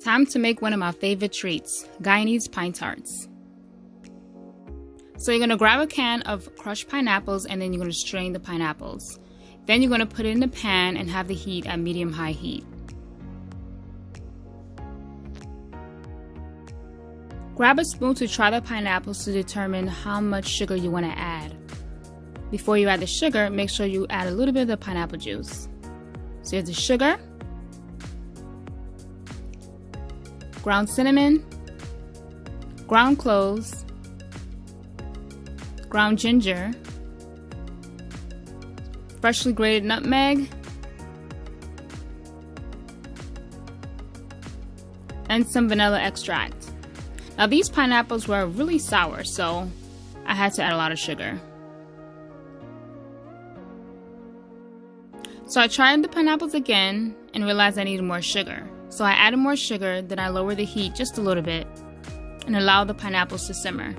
Time to make one of my favorite treats, Guyanese pine tarts. So you're going to grab a can of crushed pineapples and then you're going to strain the pineapples. Then you're going to put it in the pan and have the heat at medium-high heat. Grab a spoon to try the pineapples to determine how much sugar you want to add. Before you add the sugar, make sure you add a little bit of the pineapple juice. So here's the sugar, ground cinnamon, ground cloves, ground ginger, freshly grated nutmeg, and some vanilla extract. Now these pineapples were really sour, so I had to add a lot of sugar. So I tried the pineapples again and realized I needed more sugar. So I added more sugar, then I lowered the heat just a little bit and allowed the pineapples to simmer.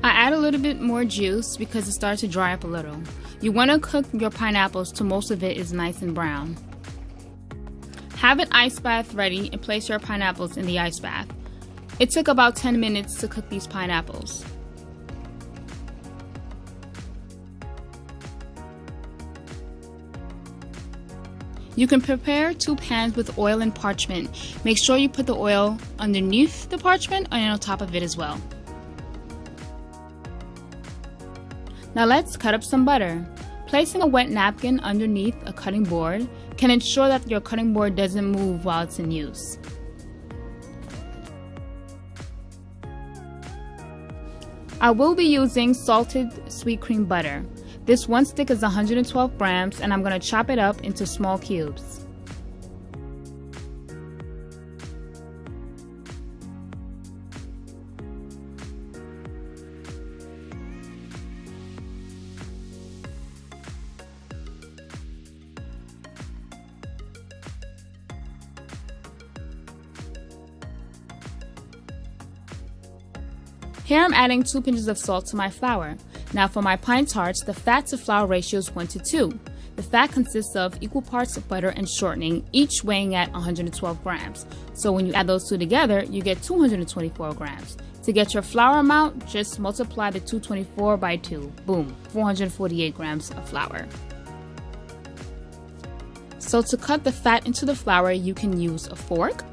I add a little bit more juice because it started to dry up a little. You want to cook your pineapples till most of it is nice and brown. Have an ice bath ready and place your pineapples in the ice bath. It took about 10 minutes to cook these pineapples. You can prepare 2 pans with oil and parchment. Make sure you put the oil underneath the parchment and on top of it as well. Now let's cut up some butter. Placing a wet napkin underneath a cutting board can ensure that your cutting board doesn't move while it's in use. I will be using salted sweet cream butter. This one stick is 112 grams and I'm going to chop it up into small cubes. Here I'm adding 2 pinches of salt to my flour. Now for my pine tarts, the fat to flour ratio is 1:2. The fat consists of equal parts of butter and shortening, each weighing at 112 grams. So when you add those two together, you get 224 grams. To get your flour amount, just multiply the 224 by 2. Boom, 448 grams of flour. So to cut the fat into the flour, you can use a fork,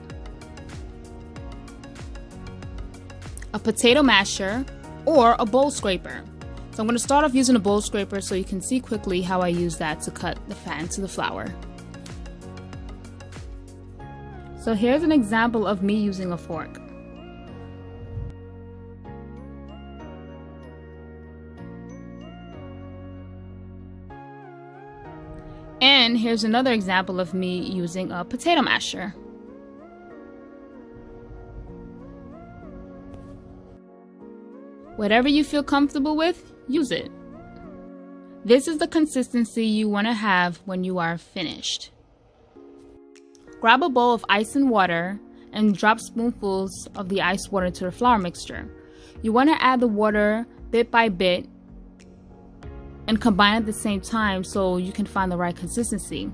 a potato masher, or a bowl scraper. So I'm going to start off using a bowl scraper so you can see quickly how I use that to cut the fat into the flour. So here's an example of me using a fork. And here's another example of me using a potato masher. Whatever you feel comfortable with, use it. This is the consistency you want to have when you are finished. Grab a bowl of ice and water and drop spoonfuls of the ice water to the flour mixture. You want to add the water bit by bit and combine at the same time so you can find the right consistency.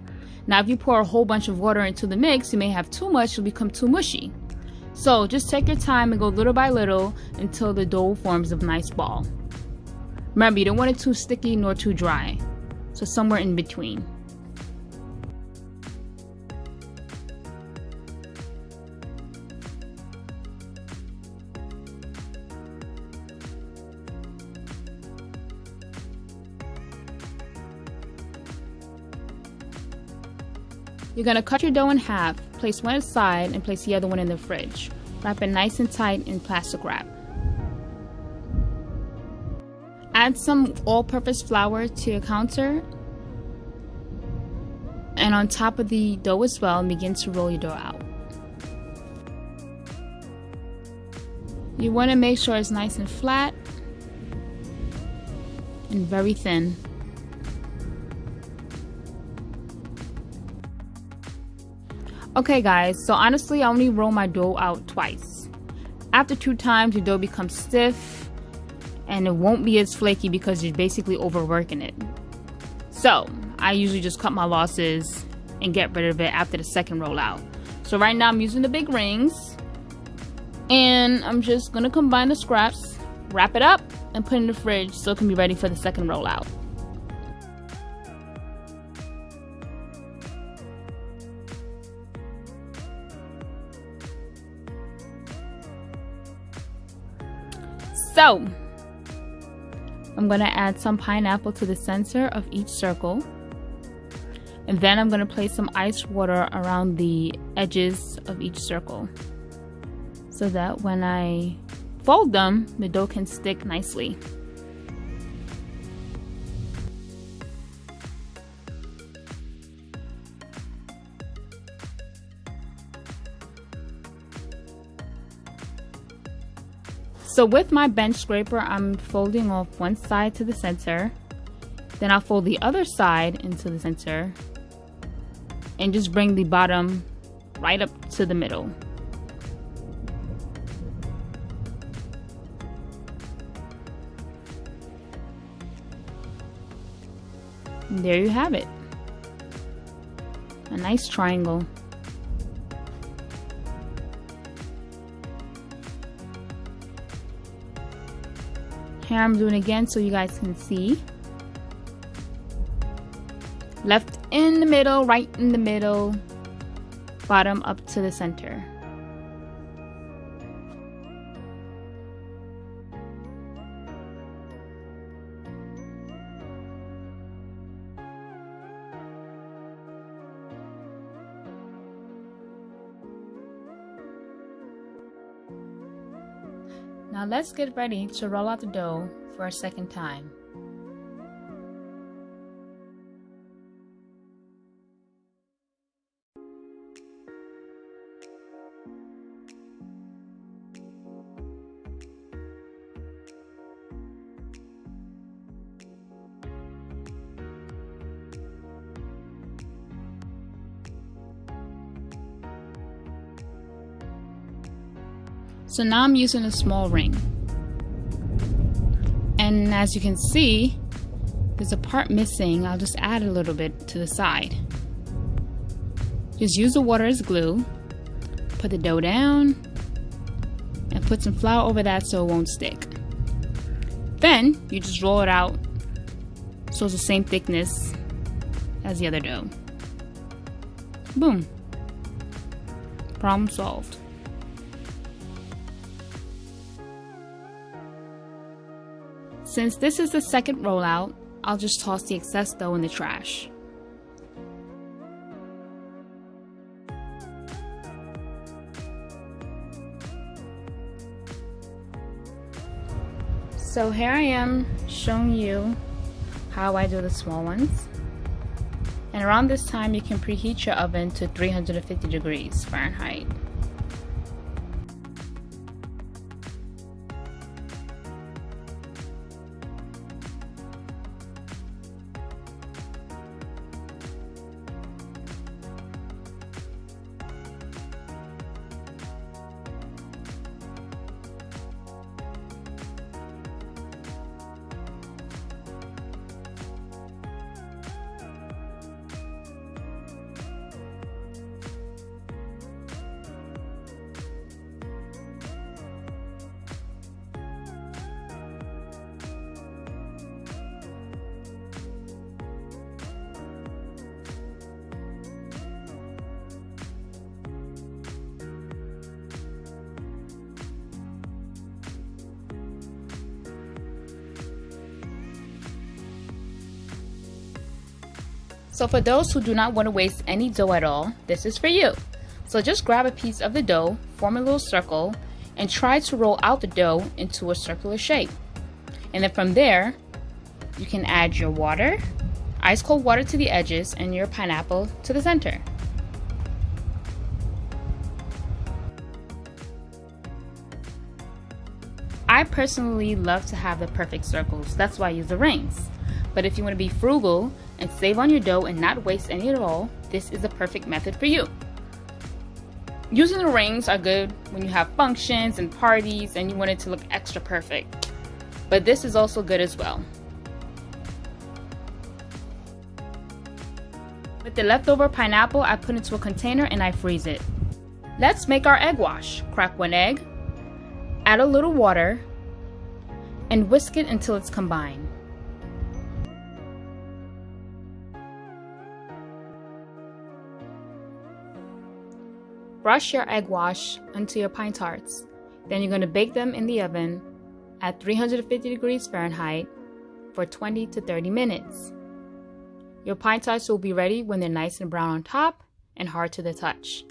Now if you pour a whole bunch of water into the mix, you may have too much, it'll become too mushy. So just take your time and go little by little until the dough forms a nice ball. Remember, you don't want it too sticky nor too dry, so somewhere in between. You're going to cut your dough in half, place one aside and place the other one in the fridge. Wrap it nice and tight in plastic wrap. Add some all-purpose flour to your counter and on top of the dough as well, and begin to roll your dough out. You want to make sure it's nice and flat and very thin. Okay guys, so honestly I only roll my dough out twice. After 2 times your dough becomes stiff and it won't be as flaky because you're basically overworking it. So I usually just cut my losses and get rid of it after the second roll out. So right now I'm using the big rings, and I'm just gonna combine the scraps, wrap it up, and put it in the fridge so it can be ready for the second roll out. So I'm gonna add some pineapple to the center of each circle, and then I'm gonna place some ice water around the edges of each circle so that when I fold them, the dough can stick nicely. So with my bench scraper, I'm folding off one side to the center, then I'll fold the other side into the center and just bring the bottom right up to the middle. And there you have it, a nice triangle. Here I'm doing again so you guys can see. Left in the middle, right in the middle, bottom up to the center. Now let's get ready to roll out the dough for a second time. So now I'm using a small ring, and as you can see, there's a part missing. I'll just add a little bit to the side. Just use the water as glue, put the dough down, and put some flour over that so it won't stick. Then you just roll it out so it's the same thickness as the other dough. Boom. Problem solved. Since this is the second rollout, I'll just toss the excess dough in the trash. So here I am showing you how I do the small ones. And around this time you can preheat your oven to 350 degrees Fahrenheit. So for those who do not want to waste any dough at all, this is for you. So just grab a piece of the dough, form a little circle, and try to roll out the dough into a circular shape. And then from there, you can add your water, ice cold water to the edges, and your pineapple to the center. I personally love to have the perfect circles, that's why I use the rings. But if you want to be frugal and save on your dough and not waste any at all, this is the perfect method for you. Using the rings are good when you have functions and parties and you want it to look extra perfect. But this is also good as well. With the leftover pineapple, I put into a container and I freeze it. Let's make our egg wash. Crack 1 egg, add a little water, and whisk it until it's combined. Brush your egg wash onto your pine tarts. Then you're going to bake them in the oven at 350 degrees Fahrenheit for 20 to 30 minutes. Your pine tarts will be ready when they're nice and brown on top and hard to the touch.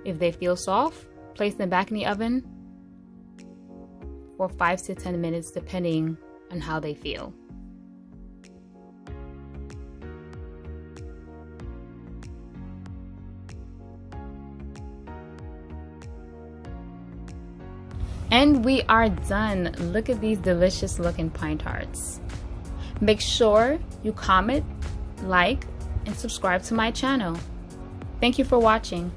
If they feel soft, place them back in the oven for 5 to 10 minutes depending on how they feel. And we are done. Look at these delicious looking pine tarts. Make sure you comment, like, and subscribe to my channel. Thank you for watching.